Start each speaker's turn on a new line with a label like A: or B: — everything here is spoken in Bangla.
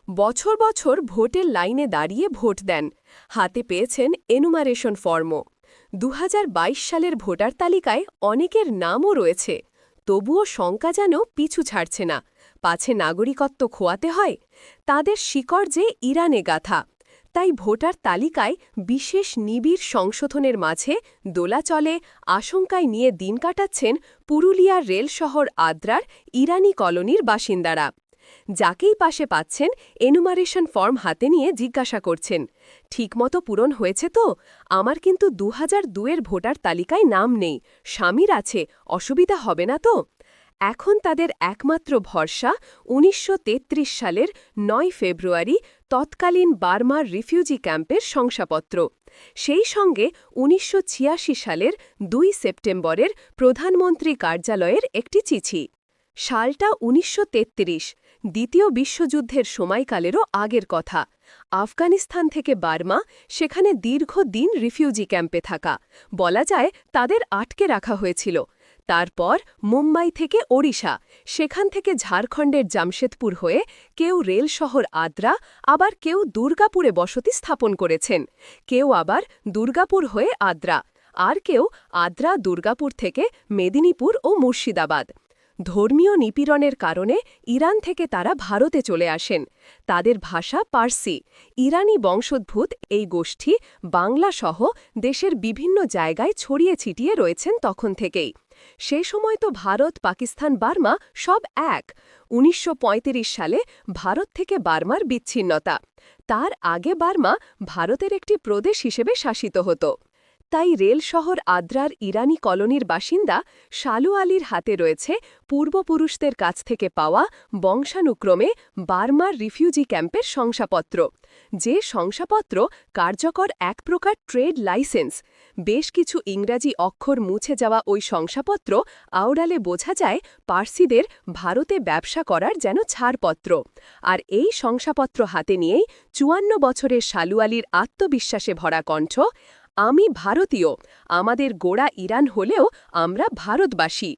A: বছর বছর ভোটের লাইনে দাঁড়িয়ে ভোট দেন, হাতে পেয়েছেন এনুমারেশন ফর্মও। ২০২২ সালের ভোটার তালিকায় অনেকের নামও রয়েছে, তবুও শঙ্কা যেন পিছু ছাড়ছে না, পাছে নাগরিকত্ব খোয়াতে হয়। তাদের শিকড় যে ইরানে গাথা, তাই ভোটার তালিকায় বিশেষ নিবিড় সংশোধনের মাঝে দোলাচলে আশঙ্কায় নিয়ে দিন কাটাচ্ছেন পুরুলিয়ার রেল শহর আদ্রার ইরানি কলোনির বাসিন্দারা। যাকেই পাশে পাচ্ছেন এনুমারেশন ফর্ম হাতে নিয়ে জিজ্ঞাসা করছেন, ঠিকমতো পূরণ হয়েছে তো? আমার কিন্তু ২০০২-এর ভোটার তালিকায় নাম নেই, স্বামীর আছে, অসুবিধা হবে না তো? এখন তাদের একমাত্র ভরসা ১৯৩৩ সালের ৯ ফেব্রুয়ারি তৎকালীন বার্মার রিফিউজি ক্যাম্পের শংসাপত্র, সেই সঙ্গে ১৯৮৬ সালের ২ সেপ্টেম্বরের প্রধানমন্ত্রী কার্যালয়ের একটি চিঠি। সালটা ১৯৩৩, দ্বিতীয় বিশ্বযুদ্ধের সময়কালেরও আগের কথা। আফগানিস্তান থেকে বার্মা, সেখানে দীর্ঘদিন রিফিউজি ক্যাম্পে থাকা, বলা যায় তাদের আটকে রাখা হয়েছিল। তারপর মুম্বাই থেকে ওড়িশা, সেখান থেকে ঝাড়খণ্ডের জামশেদপুর হয়ে কেউ রেল শহর আদ্রা, আবার কেউ দুর্গাপুরে বসতি স্থাপন করেছেন, কেউ আবার দুর্গাপুর হয়ে আদ্রা, আর কেউ আদ্রা দুর্গাপুর থেকে মেদিনীপুর ও মুর্শিদাবাদ। ধর্মীয় নিপীড়নের কারণে ইরান থেকে তারা ভারতে চলে আসেন। তাদের ভাষা পার্সি। ইরানি বংশোদ্ভূত এই গোষ্ঠী বাংলাসহ দেশের বিভিন্ন জায়গায় ছড়িয়ে ছিটিয়ে রয়েছেন তখন থেকেই। সে সময় তো ভারত, পাকিস্তান, বার্মা সব এক। ১৯৩৫ সালে ভারত থেকে বার্মার বিচ্ছিন্নতা। তার আগে বার্মা ভারতের একটি প্রদেশ হিসেবে শাসিত হতো। তাই রেল শহর আদ্রার ইরানি কলোনির বাসিন্দা শালু আলীর হাতে রয়েছে পূর্বপুরুষদের কাছ থেকে পাওয়া বংশানুক্রমে বার্মার রিফিউজি ক্যাম্পের শংসাপত্র, যে শংসাপত্র কার্যকর এক প্রকার ট্রেড লাইসেন্স। বেশ কিছু ইংরাজি অক্ষর মুছে যাওয়া ওই শংসাপত্র আওড়ালে বোঝা যায় পার্সিদের ভারতে ব্যবসা করার যেন ছাড়পত্র। আর এই শংসাপত্র হাতে নিয়েই ৫৪ বছরের শালু আলীর আত্মবিশ্বাসে ভরা কণ্ঠ, আমি ভারতীয়, আমাদের গোড়া ইরান হলেও আমরা ভারতবাসী।